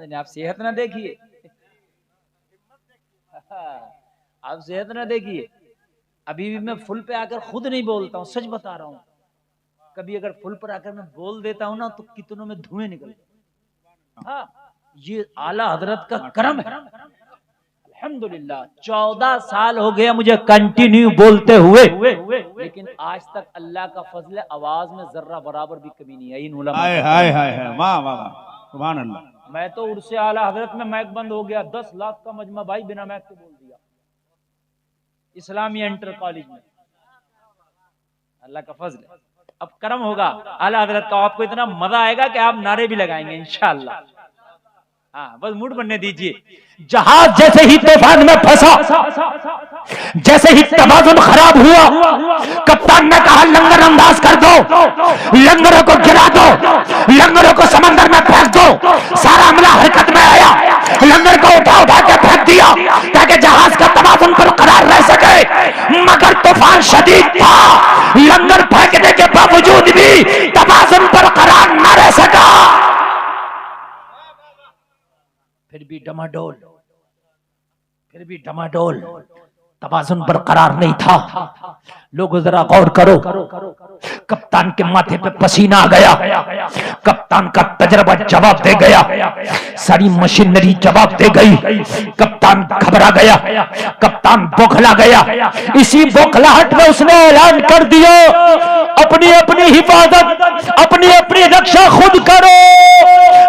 आप सेहत ना देखिए, आप सेहत ना देखिए। अभी भी मैं फुल पे आकर खुद नहीं बोलता हूँ, सच बता रहा हूँ। कभी अगर फुल पर आकर मैं बोल देता हूँ ना तो कितनों में धुएं निकलते। हाँ, ये आला हजरत का करम है। अल्हम्दुलिल्लाह 14 साल हो गया मुझे कंटिन्यू बोलते हुए, लेकिन आज तक अल्लाह का फजल है, आवाज में जर्रा बराबर भी कमी नहीं आई इन उलमा का। हाय हाय हाय, वाह वाह वाह, सुभान अल्लाह। मैं तो उर्से आला हजरत में माइक बंद हो गया, 10 लाख का मजमा भाई बिना माइक के बोल दिया इस्लामी इंटर कॉलेज में। अल्लाह का फजल है। अब करम होगा आला हजरत का, आपको इतना मजा आएगा कि आप नारे भी लगाएंगे इंशाअल्लाह। हाँ, बस मूड बनने दीजिए। जहाज जैसे ही तूफान में फंसा, जैसे ही तवाज़ुन खराब हुआ, कप्तान ने कहा लंगर अंदाज कर दो, लंगरों को गिरा दो, लंगरों को समंदर में फेंक दो। सारा अमला हरकत में आया, लंगर को उठा उठा के फेंक दिया ताकि जहाज का तवाज़ुन बरकरार रह सके। मगर तूफान शदीद था, लंगर फेंकने के बावजूद भी तवाज़ुन बरकरार न रह सका। फिर भी डमाडोल, तवाज़ुन बरकरार नहीं था। लोग जरा गौर करो, कप्तान के माथे पे पसीना आ गया, कप्तान का तजर्बा जवाब दे गया, सारी मशीनरी जवाब दे गई। कप्तान घबरा गया, कप्तान बौखला गया। इसी बौखलाहट में उसने ऐलान कर दिया, अपनी अपनी हिफाजत, अपनी अपनी रक्षा खुद करो,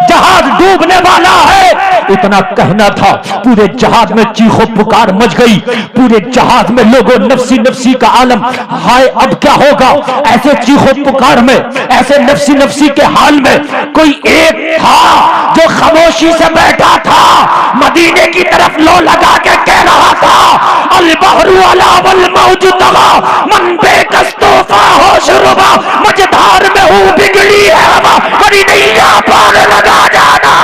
जहाज डूबने वाला है। इतना कहना था, पूरे जहाज में चीखो पुकार मच गई। पूरे जहाज में लोगों नफ्सी नफ्सी का आलम, हाय अब क्या होगा। ऐसे चीखो पुकार में, ऐसे नफ्सी नफ्सी के हाल में कोई एक था जो खामोशी से बैठा था, मदीने की तरफ लो लगा के कह रहा था, अल बहरु अला वल मौज तगा मन बेकस तोफा हो शुरुबा, मझधार में हूँ बिगड़ी है हवा, बड़ी नैया पार लगा जाना।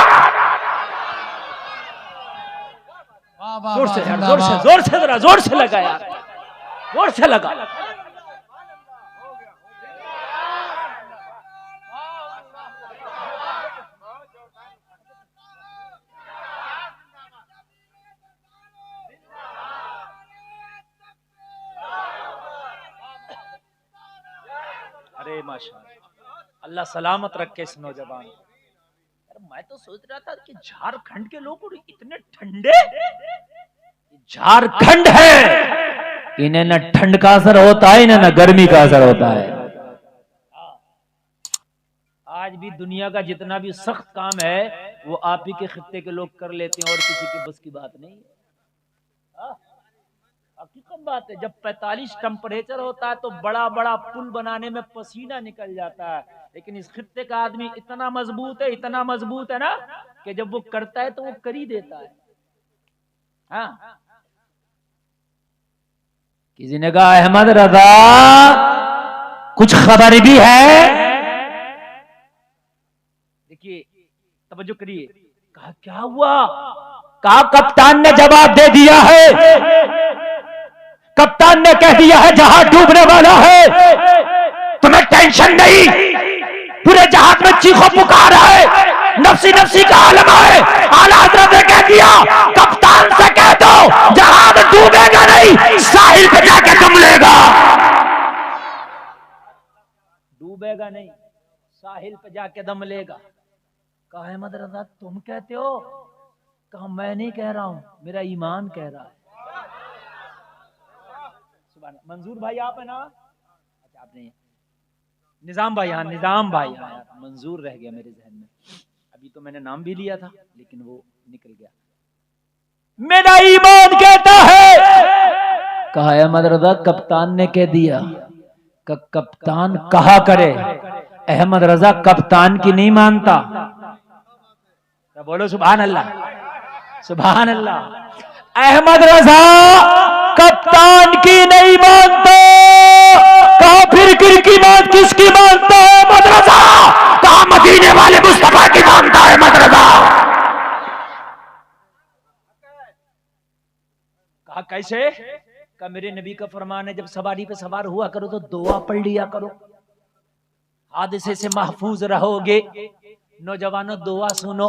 जोर से यार, जोर से, जोर से, जरा जोर से लगा यार, जोर से लगा। अरे माशाअल्लाह, अल्लाह सलामत रखे इस नौजवान को। मैं तो सोच रहा था कि झारखंड के लोग इतने ठंडे, झारखंड है, इन्हें न ठंड का असर होता है, इन्हें न गर्मी का असर होता है। आज भी दुनिया का जितना भी सख्त काम है वो आप ही के खित्ते के लोग कर लेते हैं और किसी के बस की बात नहीं है। हकीकत बात है, जब 45 टेम्परेचर होता है तो बड़ा बड़ा पुल बनाने में पसीना निकल जाता है, लेकिन इस खित्ते का आदमी इतना मजबूत है, इतना मजबूत है ना कि जब वो करता है तो वो कर ही देता है। हाँ, किसी ने कहा अहमद रजा कुछ खबर भी है? देखिए तवज्जो करिए। कहा क्या हुआ? कहा कप्तान ने जवाब दे दिया है, कप्तान ने कह दिया है जहाज डूबने वाला है, तुम्हें टेंशन नहीं। पूरे जहाज में चीखो पुकार है, नफ्सी नफ्सी का आलम है। आला हज़रत ने कह दिया कप्तान से कह दो जहाज डूबेगा नहीं, साहिल पे जाके दम लेगा। डूबेगा नहीं, साहिल पे जाके दम लेगा। कहा अहमद रजा तुम कहते हो? कहा मैं नहीं कह रहा हूं, मेरा ईमान कह रहा है। मंजूर भाई आप है ना? अच्छा आपने निजाम भाई, हाँ निजाम भाई, हाँ मंजूर रह गया मेरे जहन में। अभी तो मैंने नाम भी लिया था लेकिन वो निकल गया। मेरा ईमान कहता है। कहा अहमद रजा कप्तान ने कह दिया। कप्तान कहा करे, अहमद रजा कप्तान की नहीं मानता। बोलो सुभान अल्लाह, सुभान अल्लाह। अहमद रजा कप्तान की नहीं मानता। कहा फिर की बात किसकी मानता है अहमद रजा? कहा मदीने वाले मुस्तफा की मानता है अहमद रजा। कहा कैसे? कहा मेरे नबी का फरमान है जब सवारी पे सवार हुआ करो तो दुआ पढ़ लिया करो, हादसे से महफूज रहोगे। नौजवानों दुआ सुनो,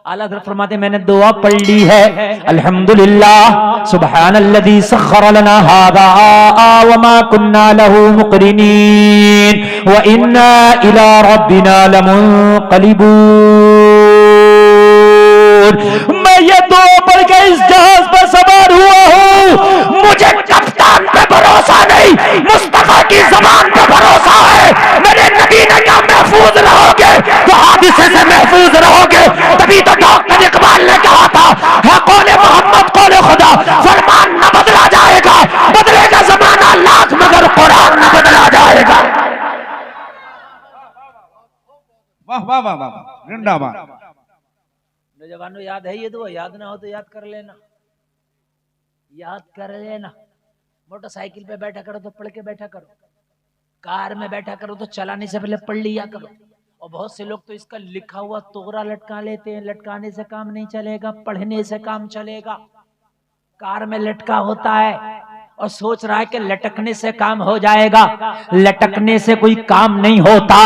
आला हज़रत फरमाते मैंने दुआ पढ़ ली है, अल्हम्दुलिल्लाह सुब्हानल्लज़ी सख्खर लना हाज़ा व मा कुन्ना लहू मुक़रिनीन व इन्ना इला रब्बिना लमुनक़लिबून। मैं ये दुआ पढ़ के इस जहाज पर सवार हुआ हूँ, मुझे कप्तान पे भरोसा नहीं, मुस्तफा की ज़बान पे भरोसा है। मेरे नबी ने कहा महफूज रहोगे तो हादिसे से महफूज रहोगे। तभी तो डॉक्टर इकबाल ने कहा था है कौले मोहम्मद कौले खुदा, फरमान न बदला जाएगा, बदलेगा जमाना लाख मगर कुरान न बदला जाएगा। वाह वाह वाह वाह, जिंदाबाद। नौजवानों याद है ये दुआ? याद ना हो तो याद कर लेना, याद कर लेना। मोटरसाइकिल पे बैठा करो तो पढ़ के बैठा करो, कार में बैठा करो तो चलाने से पहले पढ़ लिया करो। और बहुत से लोग तो इसका लिखा हुआ तोगरा लटका लेते हैं। लटकाने से काम नहीं चलेगा, पढ़ने से काम चलेगा। कार में लटका होता है और सोच रहा है कि लटकने से काम हो जाएगा। लटकने से कोई काम नहीं होता।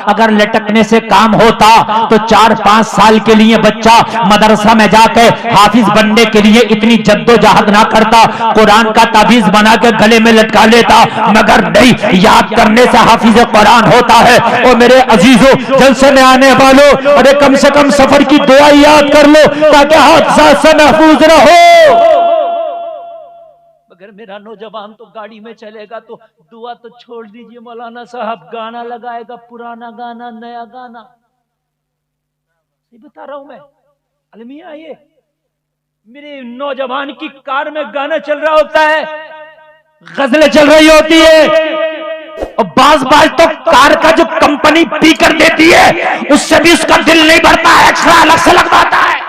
अगर लटकने से काम होता तो 4-5 साल के लिए बच्चा मदरसा में जाके हाफिज बनने के लिए इतनी जद्दोजहद ना करता, कुरान का ताबीज बना के गले में लटका लेता। मगर नहीं, याद करने से हाफिज कुरान होता है। और मेरे अजीजों, जलसे में आने वालों, अरे कम से कम सफर की दुआ याद कर लो ताकि हादसा से महफूज रहो। अगर मेरा नौजवान तो गाड़ी में चलेगा तो दुआ तो छोड़ दीजिए, मौलाना साहब गाना लगाएगा, पुराना गाना नया गाना। ये बता रहा हूं मैं, अलमिया ये मेरे नौजवान की कार में गाना चल रहा होता है, गजलें चल रही होती है और बाज तो कार का जो कंपनी स्पीकर देती है उससे भी उसका दिल नहीं भरता है, एक्स्ट्रा अलग से लगवाता है।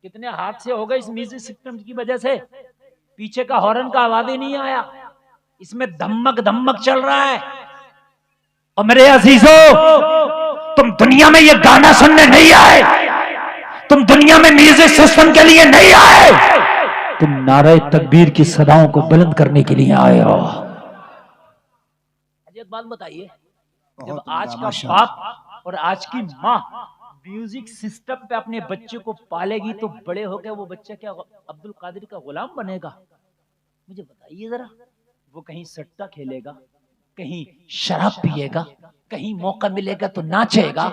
कितने हादसे हो गए इस म्यूजिक सिस्टम की वजह से। पीछे का हॉर्न का आवाज ही नहीं आया, इसमें धमक धमक चल रहा है। और मेरे अजीजों, तुम दुनिया में ये गाना सुनने नहीं आए, तुम दुनिया में म्यूजिक सिस्टम के लिए नहीं आए, तुम नारे तकबीर की सदाओं को बुलंद करने के लिए आए हो। एक बात बताइए, जब आज का बाप और आज की माँ म्यूजिक सिस्टम पे अपने बच्चे को पालेगी तो बड़े होकर वो बच्चा क्या अब्दुल कादिर का गुलाम बनेगा? मुझे बताइए जरा। वो कहीं सट्टा खेलेगा, कहीं शराब पिएगा, कहीं मौका मिलेगा तो नाचेगा।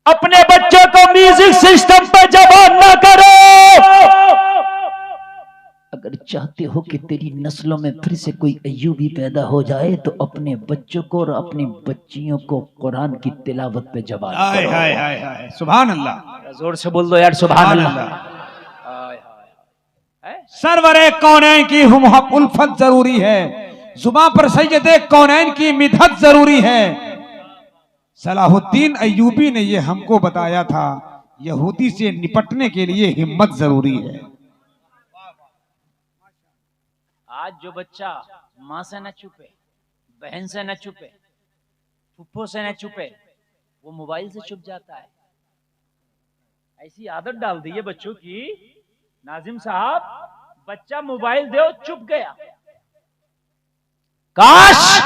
अपने बच्चे को म्यूजिक सिस्टम पे जवान ना करो। अगर चाहते हो कि तेरी नस्लों में फिर से कोई अय्यूबी पैदा हो जाए तो अपने बच्चों को और अपनी बच्चियों को कुरान की तिलावत पे जवान करो। हाय हाय हाय, सुभान अल्लाह। जोर से बोल दो यार, सुभान अल्लाह। सरवरे कौनैन की उल्फत जरूरी है, जुबान पर सैयदे कौनैन की मिदहत जरूरी है। सलाहुद्दीन अय्यूबी ने ये हमको बताया था, यहूदी से निपटने के लिए हिम्मत जरूरी है। आज जो बच्चा माँ से न छुपे, बहन से न छुपे, फुफ्फो से न छुपे, वो मोबाइल से छुप जाता है। ऐसी आदत डाल दी है बच्चों की। नाजिम साहब, बच्चा मोबाइल दो चुप गया। काश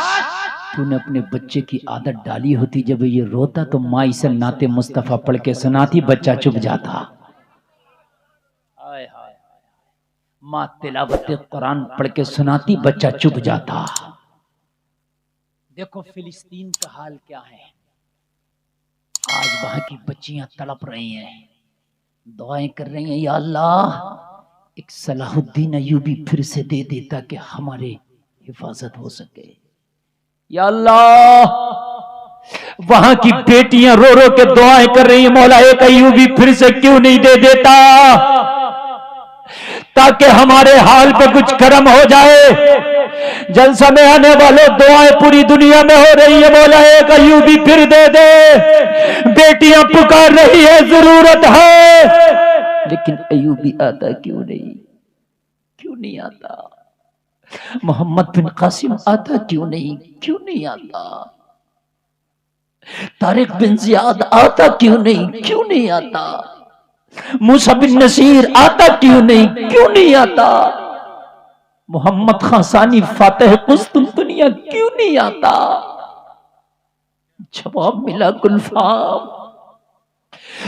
तूने अपने बच्चे की आदत डाली होती, जब ये रोता तो माँ इसे नाते मुस्तफा पढ़ के सुनाती, बच्चा चुप जाता। माँ तिलावत कुरान पढ़ के सुनाती, बच्चा चुप जाता। देखो फिलिस्तीन का हाल क्या है। आज वहां की बच्चियां तड़प रही हैं, दुआएं कर रही हैं, या अल्लाह एक सलाहुद्दीन अय्यूबी फिर से दे देता कि हमारे हिफाजत हो सके। या अल्लाह, वहां की बेटियां रो रो के दुआएं कर रही हैं, मौला एक अय्यूबी फिर से क्यों नहीं दे देता ताकि हमारे हाल पे कुछ करम हो जाए। जलसा में आने वाले दुआएं पूरी दुनिया में हो रही है, मौला एक अय्यूबी फिर दे दे। बेटियां पुकार रही है, जरूरत है, लेकिन अय्यूबी आता क्यों नहीं? क्यों नहीं आता? मोहम्मद बिन कासिम आता क्यों नहीं? क्यों नहीं आता? तारिक बिन जियाद आता क्यों नहीं? क्यों नहीं आता? मूसा बिन नसीर आता क्यों नहीं? क्यों नहीं आता? मोहम्मद खासानी फातेह कुस्तुनतुनिया क्यों नहीं आता? जवाब मिला गुलफाम,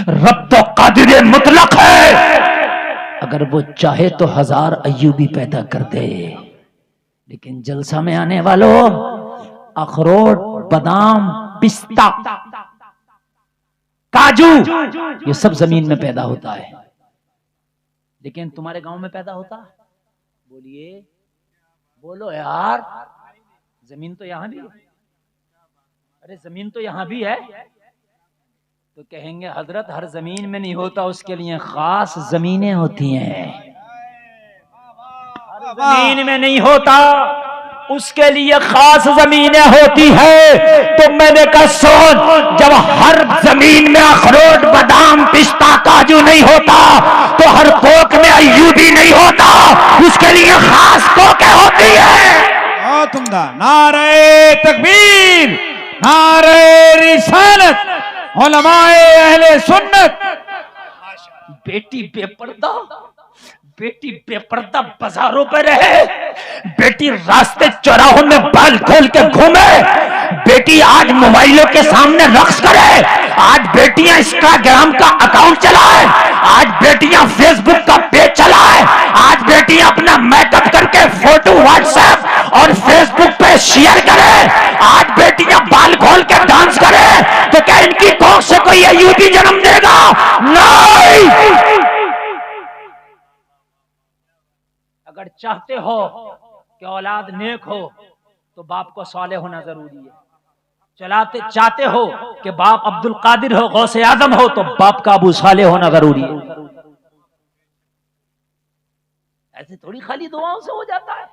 रब तो कादिर मुतलक है, अगर वो चाहे तो 1000 अय्यूबी पैदा कर दे, लेकिन जलसा में आने वालों अखरोट, बादाम, पिस्ता, काजू ये सब जमीन में पैदा होता है, लेकिन तुम्हारे गांव में पैदा होता? बोलिए, बोलो यार, जमीन तो यहां भी है। अरे जमीन तो यहां भी है। तो कहेंगे हजरत हर जमीन में नहीं होता, उसके लिए खास जमीनें होती हैं। हर जमीन में नहीं होता, उसके लिए खास जमीनें होती है। तो मैंने कहा सोच, जब हर जमीन में अखरोट, बादाम, पिस्ता, काजू नहीं होता तो हर कोक में अय्यूबी नहीं होता, उसके लिए खास कोकें होती है। बहुत उम्दा। नारे तकबीर, नारे रिसालत, उलमाए अहले सुन्नत। बेटी बेपर्दा, बेटी बेपर्दा बाजारों पे रहे, बेटी रास्ते चौराहों में बाल खोल के घूमे, बेटी आज मोबाइलों के सामने रक्स करे, आज बेटियां इंस्टाग्राम का अकाउंट चलाए, आज बेटियां फेसबुक का पेज चलाए, आज बेटियां अपना मेकअप करके फोटो व्हाट्सएप और फेसबुक पे शेयर करे, आज बेटियां बाल खोल के डांस करे, तो क्या इनकी कोख से कोई अय्यूबी जन्म देगा? नहीं। अगर चाहते हो कि औलाद नेक हो तो बाप को साले होना जरूरी है। चाहते हो कि बाप अब्दुल कादिर हो, गौसे आजम हो, तो बाप का अबू साले होना जरूरी है। ऐसे थोड़ी खाली दुआओं से हो जाता है।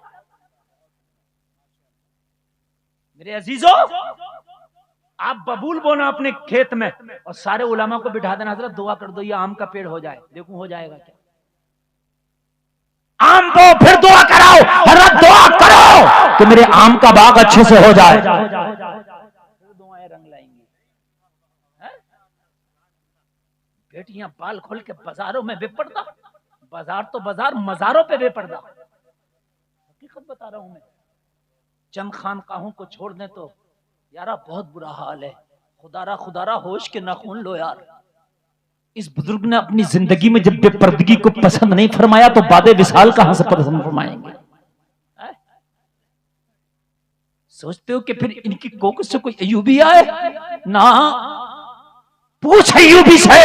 मेरे अजीजों, आप बबूल बोना अपने खेत में और सारे उलमा को बिठा देना, हजरत दुआ कर दो ये आम का पेड़ हो जाए, देखो हो जाएगा क्या? आम को फिर दुआ कराओ, हजरत दुआ करो कि मेरे आम का बाग अच्छे से हो जाए, दुआएं रंग लाएंगी। बेटियां बाल खोल के बाजारों में बेपर्दा, बाजार तो बाजार, मजारों पे बेपर्दा। हकीकत बता रहा हूं मैं। चंद खानकाहों को छोड़ दें तो यारा बहुत बुरा हाल है। खुदारा खुदारा होश के नाखून लो यार। इस बुजुर्ग ने अपनी जिंदगी में जब बेपर्दगी को पसंद नहीं फरमाया तो बादे विसाल कहां से पसंद फरमाएंगे? सोचते हो कि फिर इनकी कोक से कोई अय्यूबी आए ना? पूछ अय्यूबी से,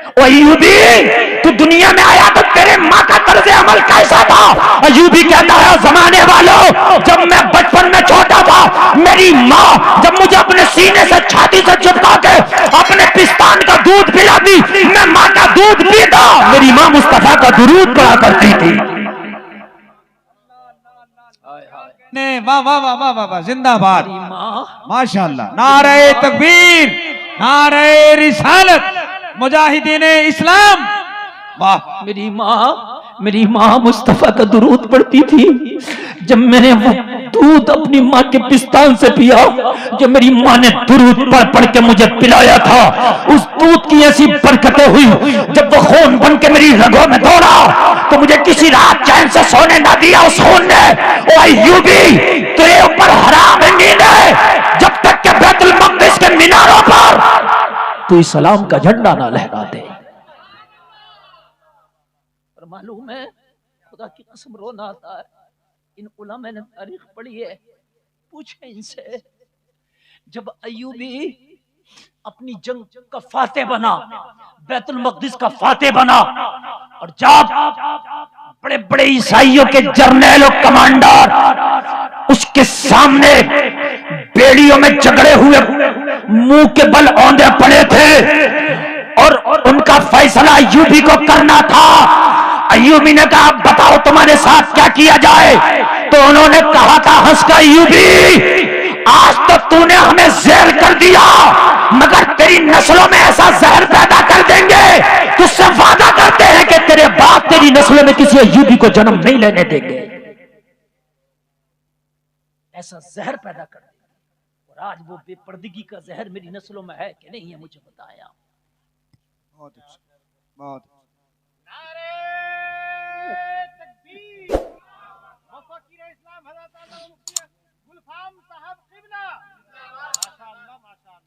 ओ अय्यूबी तू दुनिया में आया तो तेरे माँ का तर्ज अमल कैसा था? अय्यूबी कहता है जमाने वालों, जब मैं बचपन में छोटा था मेरी माँ जब मुझे अपने सीने से छाती से चिपका के अपने पिस्तान का दूध पिलाती, मैं माँ का दूध पीता, मेरी माँ मुस्तफा का दुरूद पढ़ा करती थी। वाह वाह वाह वाह वाह, जिंदाबाद, माशाअल्लाह। नारे तकबीर, नारे रिसालत, मुजाहिदीन इस्लाम। वाह। मेरी माँ मुस्तफा का दुरूद पढ़ती थी। जब मैंने वो दूध अपनी माँ के पिस्तान से पिया, जो मेरी माँ ने दुरूद पढ़ पढ़ के मुझे पिलाया था, उस दूध की ऐसी बरकतें हुई, जब वो खून बन के मेरी रगों में दौड़ा तो मुझे किसी रात चैन से सोने ना दिया उस खून ने। ओ अय्यूबी, तेरे ऊपर हराम है नींदें जब तक के बैतुल मक़दिस के मीनारों पर तू इस्लाम का झंडा ना लहरा दे। और मालूम है, खुदा की कसम रोना आता है। इन उलमा ने तारीख पढ़ी है, पूछे इनसे, जब अय्यूबी अपनी जंग का फाते बना, बैतुल मक़दिस का फाते बना, और जब बड़े बड़े ईसाइयों के जर्नैल और कमांडर उसके सामने बेड़ियों में झगड़े हुए मुंह के बल औंधे पड़े थे और उनका फैसला अय्यूबी को करना था। अय्यूबी ने कहा बताओ तुम्हारे साथ क्या किया जाए? तो उन्होंने कहा था हंस का, अय्यूबी आज तो तूने हमें जहर कर दिया, मगर तेरी नस्लों में ऐसा जहर पैदा कर देंगे, तुझसे वादा करते हैं कि तेरे बाप तेरी नस्लों में किसी अय्यूबी को जन्म नहीं लेने देंगे। ऐसा जहर पैदा कर देंगे। और आज वो बेपर्दगी का जहर मेरी नस्लों में है कि नहीं है मुझे बताया। बहुत अच्छा, बहुत अच्छा।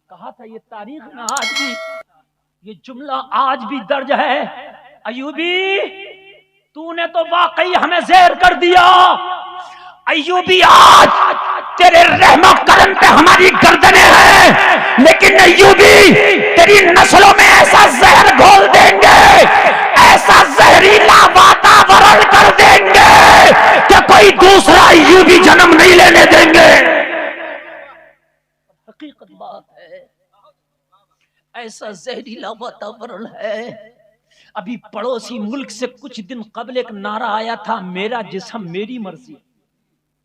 कहा था ये तारीख में आज भी ये जुमला आज भी दर्ज है। अयूबी तूने तो वाकई हमें ज़हर कर दिया। अयूबी आज तेरे रहमो करम पे हमारी गर्दनें हैं, लेकिन अयूबी तेरी नस्लों में ऐसा जहर घोल देंगे, ऐसा जहरीला वातावरण कर देंगे कि कोई दूसरा अयूबी जन्म नहीं लेने देंगे। हकीकत बात है, ऐसा जहरीला वातावरण है। अभी पड़ोसी मुल्क से कुछ दिन कबल एक नारा आया था, मेरा जिस्म मेरी मर्जी।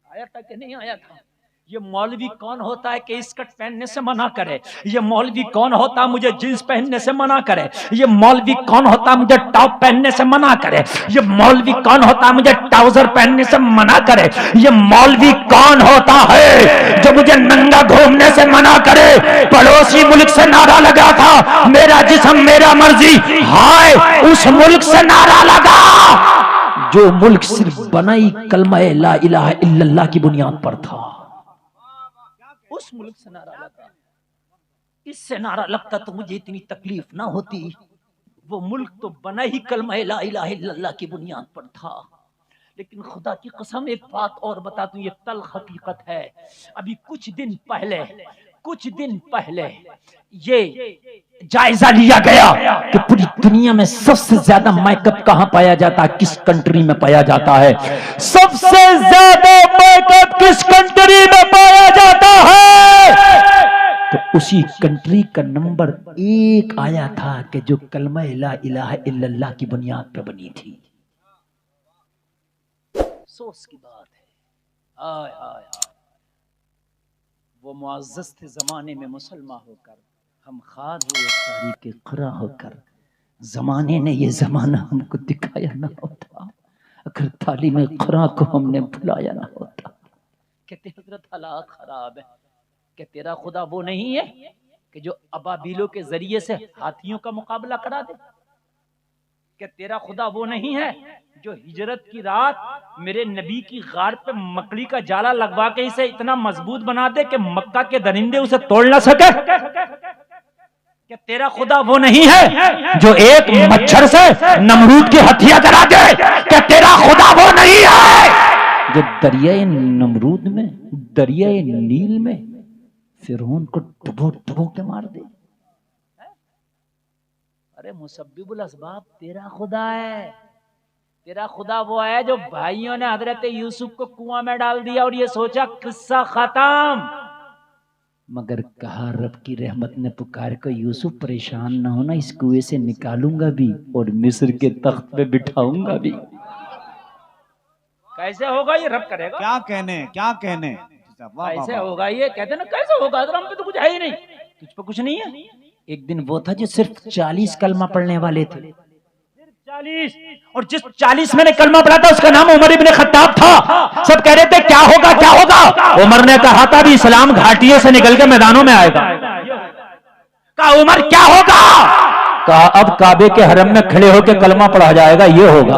आया था कि नहीं आया था? ये मौलवी कौन होता है कि स्कर्ट पहनने से मना करे? ये मौलवी कौन होता है मुझे जींस पहनने से मना करे? ये मौलवी कौन होता है मुझे टॉप पहनने से मना करे? ये मौलवी कौन होता है मुझे ट्राउजर पहनने से मना करे? ये मौलवी कौन होता है जो मुझे नंगा घूमने से मना करे? पड़ोसी मुल्क से नारा लगा था, मेरा जिस्म मेरा मर्जी। हाय उस मुल्क से नारा लगा जो मुल्क सिर्फ बनाई कलमा ला इलाहा इल्लल्लाह की बुनियाद पर था। उस मुल्क से नारा लगा। इससे नारा लगता तो मुझे इतनी तकलीफ ना होती। वो मुल्क तो बना ही कलमा ला इलाहा इल्लल्लाह की बुनियाद पर था। लेकिन खुदा की कसम एक बात और बता दूं, ये तल्ख हकीकत है। अभी कुछ दिन पहले ये जायजा लिया गया कि पूरी दुनिया में सबसे ज्यादा मेकअप कहां पाया जाता है, किस कंट्री में पाया जाता है? सबसे ज्यादा मेकअप किस कंट्री में पाया जाता है? तो उसी कंट्री का नंबर 1 आया था कि जो कलमा ला इलाहा इल्लल्लाह की बुनियाद पे बनी थी। अफसोस की बात है। आय आय आय, वो मुअज़्ज़ज़ थे ज़माने में मुसलमान होकर, हम खार हुए तारीक़ क़ुरा होकर। ज़माने ने ये ज़माना हमको दिखाया ना होता, अगर तालीम क़ुरा को हमने भुलाया ना होता। कहते हज़रत हालात ख़राब है कि तेरा खुदा वो नहीं है कि जो अबाबीलों के ज़रिए से हाथियों का मुकाबला करा दे? कि तेरा खुदा वो नहीं है जो हिजरत की रात मेरे नबी की गार पे मकड़ी का जाला लगवा के इसे इतना मजबूत बना दे कि मक्का के दरिंदे उसे तोड़ ना सके? क्या तेरा खुदा वो नहीं है जो एक मच्छर से नमरूद की हत्या करा दे? क्या तेरा खुदा वो नहीं है जो दरियाए नमरूद में, दरियाए नील में फिरौन को डुबो डुबो के मार दे? अरे मुसब्बिबुल असबाब तेरा खुदा है। तेरा खुदा वो है जो भाइयों ने हजरत यूसुफ को कुआं में डाल दिया और ये सोचा किस्सा खत्म। मगर कहा रब की रहमत ने पुकार को, यूसुफ परेशान ना होना, इस कुएं से निकालूंगा भी और मिस्र के तख्त पे बिठाऊंगा भी। कैसे होगा ये? रब करेगा। क्या कहने कैसे होगा ये? कहते ना कैसे होगा, हम पे तो कुछ है ही नहीं, तुझ पे कुछ नहीं है। एक दिन वो था जो सिर्फ 40 कलमा पढ़ने वाले थे, सिर्फ 40, और जिस 40 में ने कलमा पढ़ा था उसका नाम उमर इब्ने खत्ताब था। सब कह रहे थे क्या होगा क्या होगा। उमर ने कहा था भी इस्लाम घाटियों से निकल के मैदानों में आएगा। कहा उमर क्या होगा? कहा अब काबे के हरम में खड़े होकर कलमा पढ़ा जाएगा, ये होगा।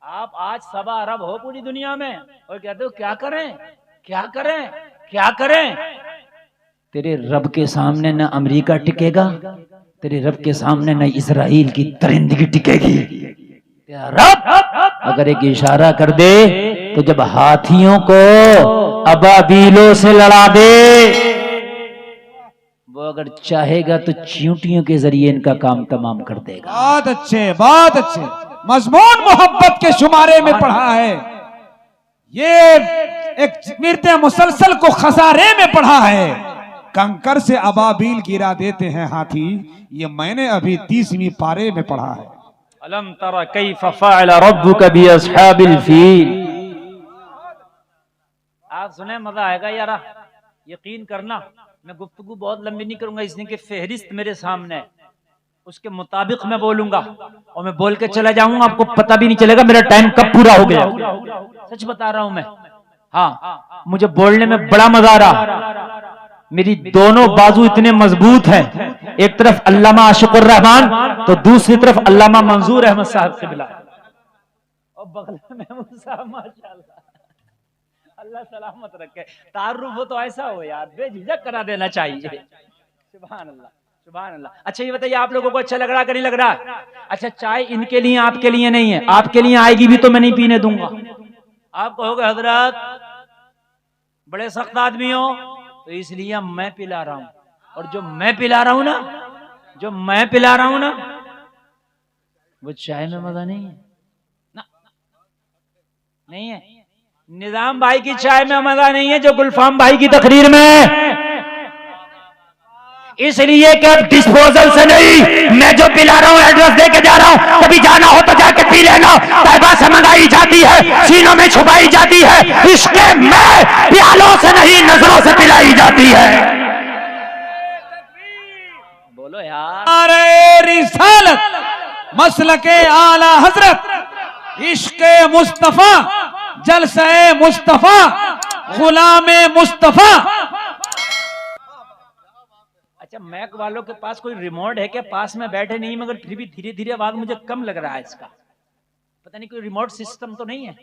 आप आज 1.25 अरब हो पूरी दुनिया में और कहते हो क्या करें क्या करें क्या करें? तेरे रब के सामने न अमेरिका टिकेगा, तेरे रब के सामने न इजराइल की दरिंदगी टिकेगी। तेरा रब अगर एक इशारा कर दे तो जब हाथियों को अबाबीलों से लड़ा दे, वो अगर चाहेगा तो चींटियों के जरिए इनका काम तमाम कर देगा। बहुत अच्छे मजमून मोहब्बत के शुमारे में पढ़ा है। ये एक मिर्ते मुसलसल को खसारे में पढ़ा है। कंकर से अबाबील गिरा देते हैं हाथी, ये मैंने अभी 30वीं पारे में पढ़ा है। अलम तरा कैफ फ़अल रब्बुका बि अस्हाबिल फील। आप सुने, मजा आएगा यार, यकीन करना। मैं गुफ्तगू बहुत लंबी नहीं करूंगा, इसलिए कि फहरिस्त मेरे सामने है, उसके मुताबिक मैं बोलूंगा और मैं बोल के चला जाऊंगा, आपको पता भी नहीं चलेगा मेरा टाइम कब पूरा हो गया। सच बता रहा हूं मैं। हाँ, मुझे बोलने में बड़ा मजा आ रहा। मेरी दोनों बाजू इतने मजबूत हैं, एक तरफ अल्लामा आशिकुर रहमान तो दूसरी तरफ अल्लामा मंजूर अहमद साहब क़िबला। और बगल में मूसा, माशाल्लाह, अल्लाह सलामत रखे। तारुफ हो तो ऐसा हो यार, बेझिझक करा देना चाहिए। सुभान अल्लाह, सुभान अल्लाह। अच्छा ये बताइए, आप लोगों को अच्छा लग रहा कि नहीं लग रहा? अच्छा, चाय इनके लिए आपके लिए नहीं है, आपके लिए आएगी भी तो मैं नहीं पीने दूंगा। आप कहोगे हजरत बड़े सख्त आदमी हो, तो इसलिए मैं पिला रहा हूं, और जो मैं पिला रहा हूं ना, जो मैं पिला रहा हूं ना, वो चाय में मजा नहीं है ना, नहीं है। निजाम भाई की चाय में मजा नहीं है जो गुलफाम भाई की तकरीर में है। इसलिए कि अब डिस्पोजल से नहीं, मैं जो पिला रहा हूँ एड्रेस दे के जा रहा हूँ, कभी जाना हो तो जाके पी लेना। तैबा से मंगाई जाती है, सीनों में छुपाई जाती है, इसके मैं प्यालों से नहीं नजरों से पिलाई जाती है। बोलो यार। अरे रिसालत मसलके आला हजरत इश्क़े मुस्तफा जलसे मुस्तफा गुलामे मुस्तफा। अच्छा, मैक वालों के पास कोई रिमोट है क्या? पास में बैठे नहीं, मगर फिर भी धीरे धीरे आवाज मुझे कम लग रहा है इसका, पता नहीं कोई रिमोट सिस्टम तो नहीं है।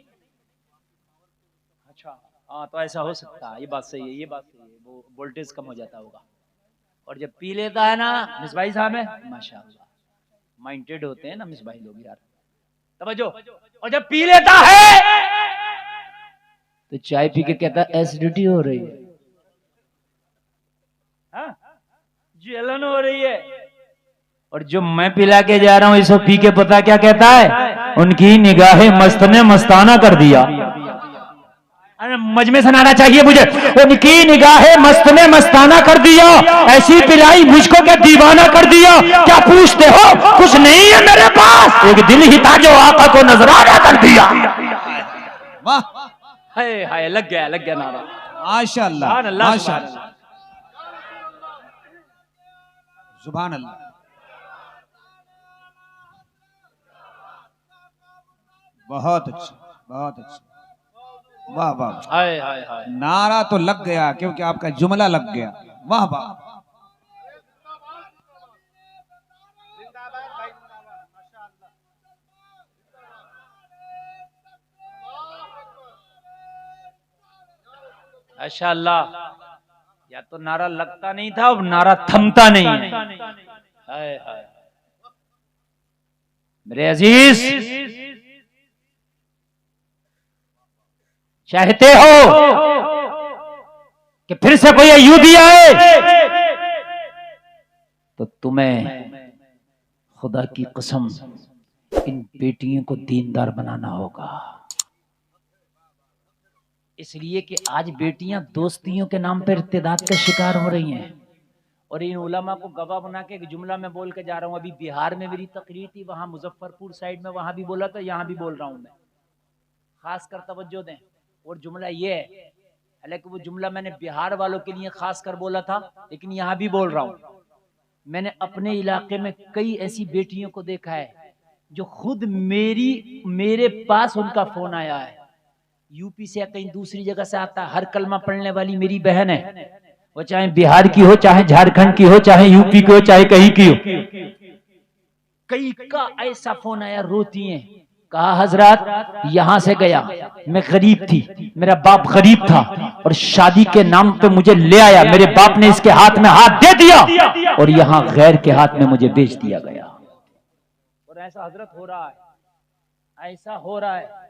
अच्छा हाँ, तो ऐसा हो सकता है, ये बात सही है, ये बात सही है, वो वोल्टेज कम हो जाता होगा। और जब पी लेता है ना मिसबाई साहब है, माशाल्लाह माइंडेड होते हैं ना मिसबाई लोग यार, तवज्जो। और जब पी लेता है तो चाय पी के कहता है एसिडिटी हो रही है, हाँ? जलन हो रही है। और जो मैं पिला के जा रहा हूं इसको पी के पता क्या कहता है? उनकी निगाहें मस्त ने मस्ताना कर दिया। अरे मजमे सुनाना चाहिए मुझे। उनकी निगाहें मस्त ने मस्ताना कर दिया, ऐसी पिलाई मुझको क्या दीवाना कर दिया। क्या पूछते हो? कुछ नहीं है मेरे पास, एक दिल ही था जो आका को नजराना कर दिया। वाह, हाय हाय, लग गया नारा। माशाअल्लाह, सुभान अल्लाह, माशाअल्लाह, सुभान अल्लाह। बहुत अच्छा, बहुत अच्छा, वाह वाह। हाय हाय हाय। नारा तो लग गया क्योंकि आपका जुमला लग गया। वाह वाह। माशाअल्लाह, या तो नारा लगता नहीं था, अब नारा थमता नहीं है। हाय हाय। मेरे अजीज, चाहते हो कि फिर से कोई अय्यूबी आए तो तुम्हें खुदा की कसम इन बेटियों को दीनदार बनाना होगा। इसलिए कि आज बेटियां दोस्तियों के नाम पर इर्तिदाद का शिकार हो रही हैं। और इन उलमा को गवाह बना के एक जुमला में बोल के जा रहा हूं। अभी बिहार में मेरी तकरीर थी, वहां मुजफ्फरपुर साइड में, वहां भी बोला था, यहां भी बोल रहा हूं मैं। खास कर तवज्जो दें। और जुमला ये है, हालांकि वो जुमला मैंने बिहार वालों के लिए खास कर बोला था, लेकिन यहां भी बोल रहा हूं। मैंने अपने इलाके में कई ऐसी बेटियों को देखा है जो खुद मेरे पास उनका फोन आया है, यूपी से या कहीं दूसरी जगह से आता है। हर कलमा पढ़ने वाली मेरी बहन है, वो चाहे बिहार की हो, चाहे झारखंड की हो, चाहे यूपी की हो, चाहे कहीं की हो। कई का ऐसा फोन आया, रोती हैं, कहा हजरत यहां से गया, मैं गरीब थी, मेरा बाप गरीब था, और शादी के नाम पे मुझे ले आया, मेरे बाप ने इसके हाथ में हाथ दे दिया और यहाँ गैर के हाथ में मुझे बेच दिया गया। और ऐसा हजरत हो रहा है, ऐसा हो रहा है।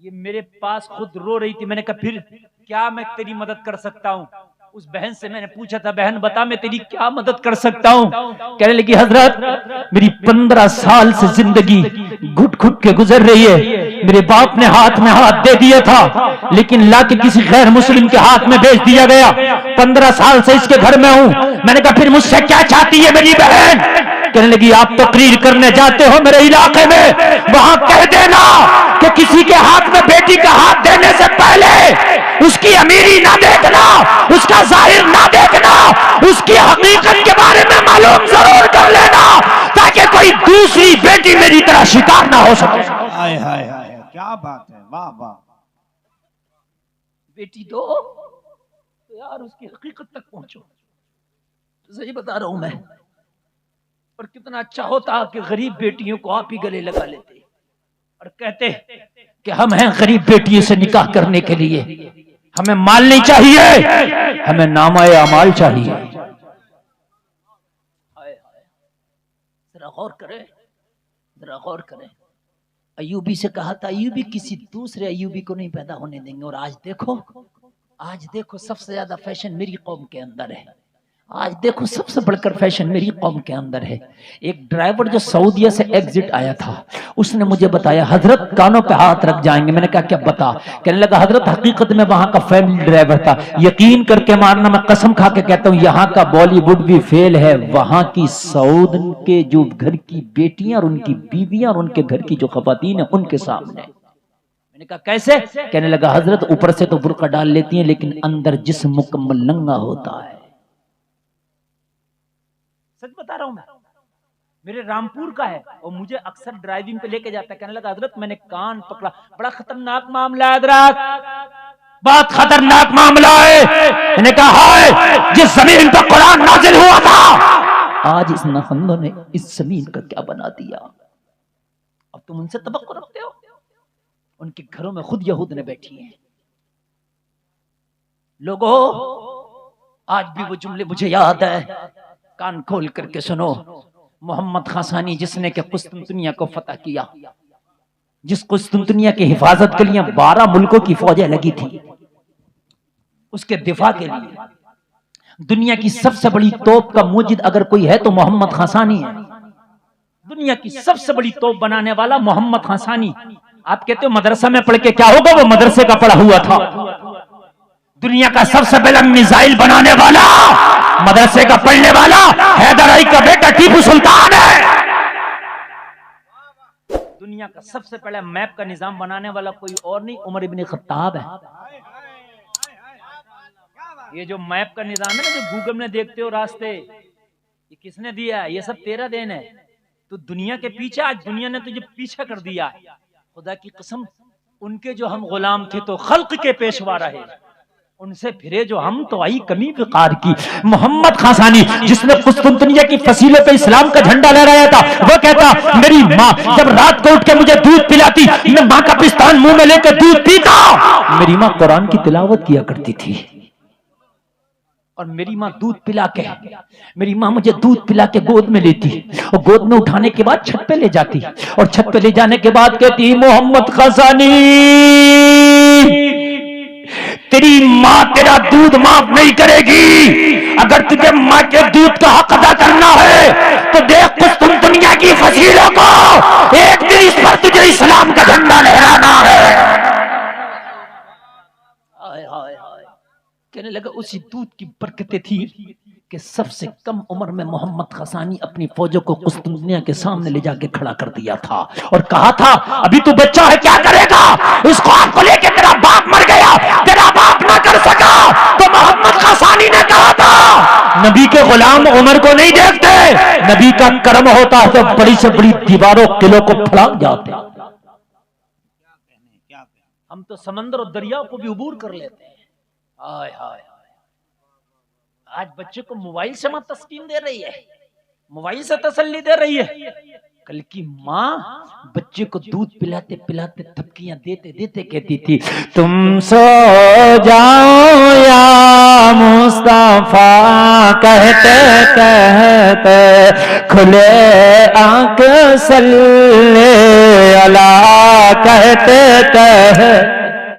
ये मेरे पास खुद रो रही थी। मैंने कहा फिर क्या मैं तेरी मदद कर सकता हूँ? उस बहन से मैंने पूछा था, बहन बता मैं तेरी क्या मदद कर सकता हूँ? कहने लगी हजरत मेरी 15 साल से जिंदगी घुट घुट के गुजर रही है। मेरे बाप ने हाथ में हाथ दे दिया था, लेकिन लाके किसी गैर मुस्लिम के हाथ में भेज दिया गया। 15 साल से इसके घर में हूँ। मैंने कहा फिर मुझसे क्या चाहती है मेरी बहन? कहने लगी आप तकरीर करने जाते हो मेरे इलाके में, वहां कह देना कि किसी के हाथ में बेटी का हाथ देने से पहले उसकी अमीरी ना देखना, उसका जाहिर ना देखना, उसकी हकीकत के बारे में मालूम जरूर कर लेना, ताकि कोई दूसरी बेटी मेरी तरह शिकार ना हो सके। हाय हाय हाय, क्या बात है, वाह वाह। बेटी दो तो यार उसकी हकीकत तक पहुंचो। तो सही बता रहा हूं मैं। और कितना अच्छा होता कि गरीब बेटियों को आप ही गले लगा लेते। और कहते कि हम हैं गरीब बेटियों से निकाह करने के लिए, हमें माल नहीं चाहिए, हमें नामाए अमाल चाहिए। जरा गौर करें, जरा गौर करें। अयूबी से कहा था अयूबी किसी दूसरे अयूबी को नहीं पैदा होने देंगे, और आज देखो सबसे ज्यादा फैशन मेरी कौम के अंदर है। आज देखो सबसे बढ़कर फैशन मेरी कौम के अंदर है। एक ड्राइवर जो सऊदीया से एग्जिट आया था, उसने मुझे बताया हजरत कानों पे हाथ रख जाएंगे। मैंने कहा क्या बता? कहने लगा हजरत हकीकत में वहां का फैमिली ड्राइवर था। यकीन करके मारना, मैं कसम खा के कहता हूं यहाँ का बॉलीवुड भी फेल है, वहां की सऊद के जो घर की बेटियां और उनकी बीवियां और उनके घर की जो खवातीन है उनके सामने। मैंने कहा कैसे? कहने लगा हजरत ऊपर से तो बुर्का डाल लेती हैं लेकिन अंदर जिस्म मुकम्मल नंगा होता है। सच बता रहा हूं मैं, मेरे रामपुर का है और मुझे अक्सर ड्राइविंग पे लेके जाता है। कहने लगा हजरत मैंने कान पकड़ा, बड़ा खतरनाक मामला है हजरत, बहुत खतरनाक मामला है। मैंने कहा है जिस जमीन पर कुरान नाजिल हुआ था, आज इस नफंदों ने इस जमीन का क्या बना दिया। अब तुम उनसे तवक्को रखते हो? उनके घरों में खुद यहूद ने बैठी हैं। लोगों, आज भी वो जुमले मुझे याद है, कान खोल करके सुनो। मोहम्मद खासानी जिसने के कुस्तुनतुनिया को फतह किया, जिस कुस्तुनतुनिया की हिफाजत के लिए 12 मुल्कों की फौजें लगी थी, उसके दिफा के लिए दुनिया की सबसे बड़ी तोप का मुजिद अगर कोई है तो मोहम्मद खासानी है। दुनिया की सबसे बड़ी तोप बनाने वाला मोहम्मद खासानी। आप कहते हो मदरसा में पढ़ के क्या होगा? वो मदरसे का पढ़ा हुआ था। दुनिया का सबसे बड़ा मिसाइल बनाने वाला, मदरसे का पढ़ने वाला हैदर अली का बेटा टीपू सुल्तान है। दुनिया का सबसे पहले मैप का निजाम बनाने वाला कोई और नहीं, उमर इब्न खत्ताब है। ये जो मैप का निजाम है ना, जो गूगल में देखते हो रास्ते, ये किसने दिया है? ये सब तेरा देन है। तो दुनिया के पीछे, आज दुनिया ने तुझे पीछा कर दिया है। खुदा की कसम, उनके जो हम गुलाम थे तो खल्क के पेशवा रहे, उनसे फिरे जो हम तो आई कमी विकार की। मोहम्मद खासानी जिसने कुस्तुनतुनिया की फसीलों पे इस्लाम का झंडा लहराया था, वो कहता मेरी माँ जब रात को उठ के मुझे दूध पिलाती, मैं माँ का पिस्तान मुंह में लेकर दूध पीता। मेरी माँ कुरान की तिलावत किया करती थी और मेरी माँ दूध पिला के, मेरी माँ मुझे दूध पिला के गोद में लेती और गोद में उठाने के बाद छत पे ले जाती और छत पे ले जाने के बाद कहती मोहम्मद खासानी तेरी माँ तेरा दूध माफ नहीं करेगी। अगर तुझे माँ के दूध का हक अदा करना है तो देख कुस्तुनतुनिया की फसीलों को, एक दिन इस पर तुझे इस्लाम का झंडा लहराना है। हाय हाय हाय। कहने लगा उसी दूध की बरकतें थी कि सबसे कम उम्र में मोहम्मद खासानी अपनी फौजों को कुस्तुनतुनिया के सामने ले जाके खड़ा कर दिया था और कहा था अभी तू बच्चा है, क्या करेगा? इस ख्वाब को लेके तेरा बाप मर गया, तेरा बाप ना कर सका तो मोहम्मद खासानी ने कहा था नबी के गुलाम उम्र को नहीं देखते, नबी का कर्म होता है तो बड़ी से बड़ी दीवारों किलों को फड़क जाते। हम तो समंदर और दरियाओं को भी उबूर कर लेते हैं। हाय हाय। आज बच्चे को मोबाइल से मां तस्कीन दे रही है, मोबाइल से तसल्ली दे रही है। कल की माँ बच्चे को दूध पिलाते पिलाते थपकियां देते देते कहती थी तुम सो जाओ या मुस्तफा, कहते कहते खुले आंख सल्ले अला, कहते कहते